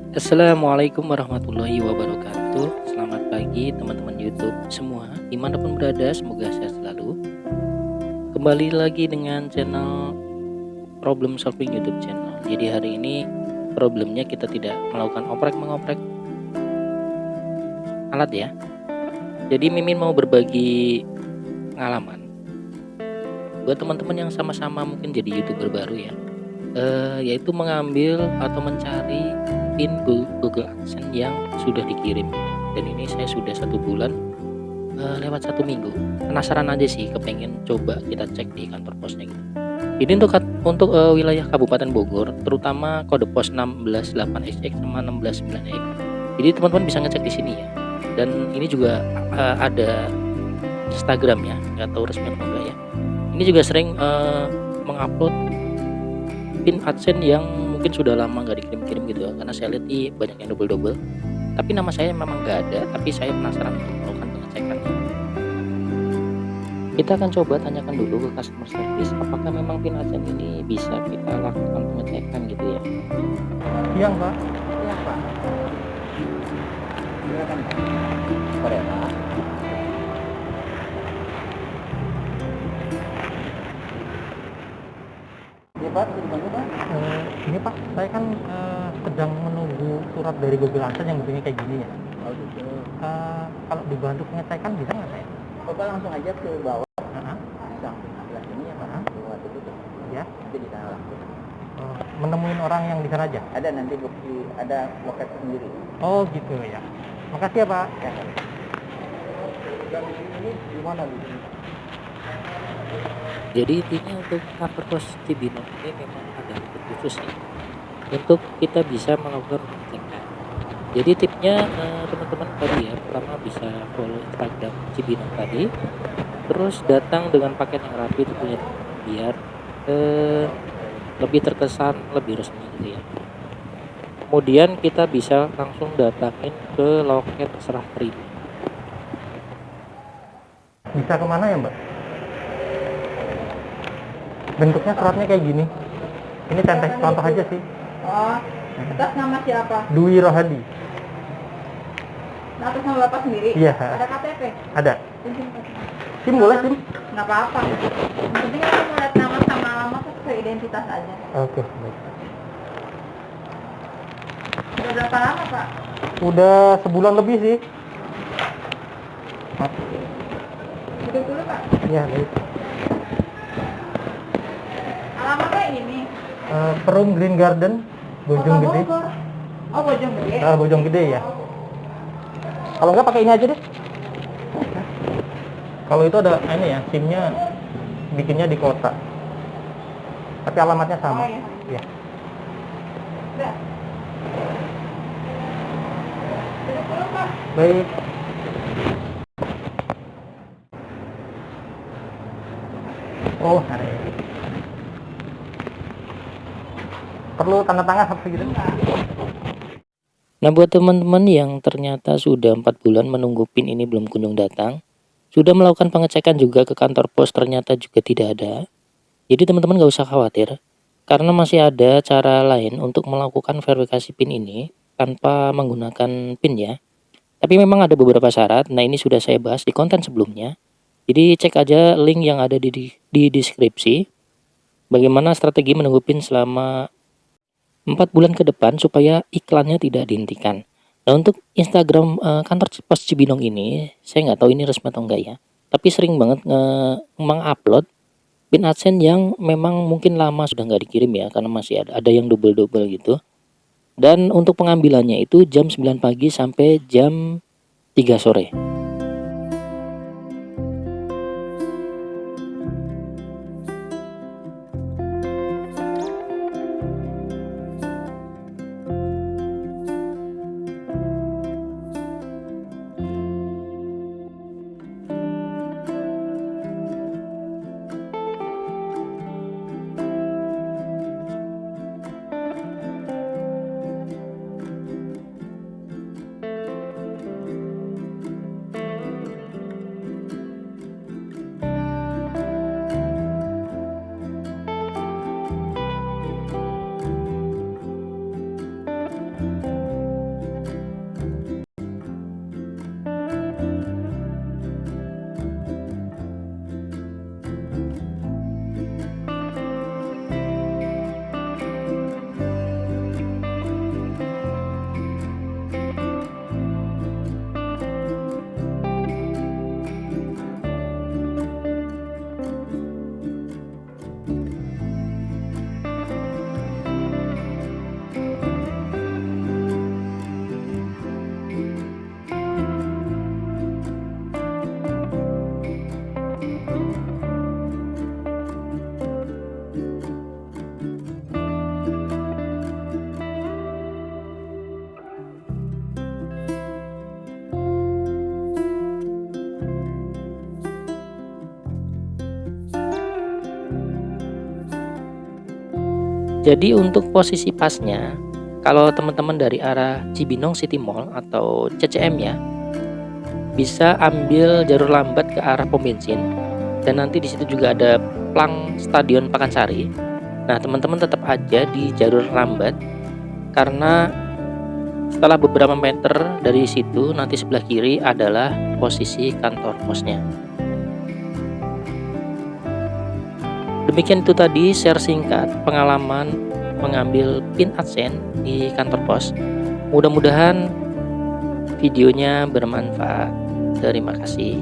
Assalamualaikum warahmatullahi wabarakatuh. Selamat pagi teman-teman YouTube semua, dimanapun berada, semoga sehat selalu. Kembali lagi dengan channel Problem Solving YouTube channel. Jadi hari ini problemnya kita tidak melakukan oprek-mengoprek alat ya. Jadi Mimin mau berbagi pengalaman buat teman-teman yang sama-sama mungkin jadi YouTuber baru ya. Yaitu mengambil atau mencari pin Google AdSense yang sudah dikirim. Dan ini saya sudah 1 bulan lewat 1 minggu. Penasaran aja sih, kepengen coba kita cek di kantor posnya gitu. Ini untuk wilayah Kabupaten Bogor, terutama kode pos 168XX sama 169X. Jadi teman-teman bisa ngecek di sini ya. Dan ini juga ada Instagram ya, nggak tahu resmi atau enggak ya. Ini juga sering mengupload pin AdSense yang mungkin sudah lama nggak dikirim-kirim gitu ya. Karena saya lihat banyak yang double-double. Tapi nama saya memang nggak ada, tapi saya penasaran untuk melakukan pengecekan. Kita akan coba tanyakan dulu ke customer service apakah memang pin AdSense ini bisa kita lakukan pengecekan gitu ya. Siang, Pak. Iya Pak, silakan Pak. Sore Pak. Iya Pak, bisa dibantu Pak? Ini Pak, saya kan sedang menunggu surat dari Google AdSense yang bentuknya kayak gini ya. Oh gitu. Kalau dibantu pengecekan bisa nggak Pak? Bapak langsung aja ke bawah, Heeh. samping sebelah sini ya Pak. Keluar itu tuh, Ya. nanti di sana langsung. Menemuin orang yang di sana aja. Ada nanti bukti, ada loket sendiri. Oh gitu ya. Makasih ya Pak. Ya Pak. Dan di sini ini gimana di sini? Jadi intinya untuk kantor pos Cibinong ini memang ada fitur khusus ya untuk kita bisa melakukan pengecekan. Jadi tipnya teman-teman tadi ya, pertama bisa follow Instagram Cibinong tadi, terus datang dengan pakaian yang rapi tentunya biar eh, lebih terkesan lebih resmi gitu ya. Kemudian kita bisa langsung datangin ke loket serah terima. Bisa kemana ya Mbak? Bentuknya suratnya kayak gini. Ini contoh contoh aja sih. Oh, atas nama siapa? Dwi Rohadi. Atas nama Bapak sendiri? Iya. Ada KTP? Ada. SIM. SIM boleh SIM? Nggak apa-apa. Yang penting aku mau lihat nama sama alamat sesuai identitas aja. Oke, baik. Udah berapa lama, Pak? Udah sebulan lebih sih. Duduk dulu, Pak. Iya, baik. Alamatnya ini. Perum Green Garden, Bojong Kota Gede. Bogor. Oh, Bojong Gede. Bojong Gede ya. Kalau nggak pakai ini aja deh. Kalau itu ada ini ya, SIM-nya bikinnya di kota. Tapi alamatnya sama. Oh, iya. Iya. Udah. Duduk dulu, Pak. Baik. Oh, ada. Perlu tanda tangan apa gitu? Nah, buat teman-teman yang ternyata sudah 4 bulan menunggu PIN ini belum kunjung datang, sudah melakukan pengecekan juga ke kantor pos ternyata juga tidak ada. Jadi teman-teman gak usah khawatir, karena masih ada cara lain untuk melakukan verifikasi PIN ini tanpa menggunakan PIN ya. Tapi memang ada beberapa syarat, nah ini sudah saya bahas di konten sebelumnya. Jadi cek aja link yang ada di deskripsi, bagaimana strategi menunggu PIN selama 4 bulan ke depan supaya iklannya tidak dihentikan. Nah untuk Instagram kantor pos Cibinong ini, saya nggak tahu ini resmi atau enggak ya, tapi sering banget mengupload pin AdSense yang memang mungkin lama sudah nggak dikirim ya, karena masih ada yang double-double gitu. Dan untuk pengambilannya itu jam 9 pagi sampai jam 3 sore. Jadi untuk posisi pasnya, kalau teman-teman dari arah Cibinong City Mall atau CCM ya, bisa ambil jalur lambat ke arah pom bensin, dan nanti di situ juga ada plang Stadion Pakansari. Nah, teman-teman tetap aja di jalur lambat karena setelah beberapa meter dari situ nanti sebelah kiri adalah posisi kantor posnya. Demikian itu tadi share singkat pengalaman mengambil PIN AdSense di kantor pos. Mudah-mudahan videonya bermanfaat. Terima kasih.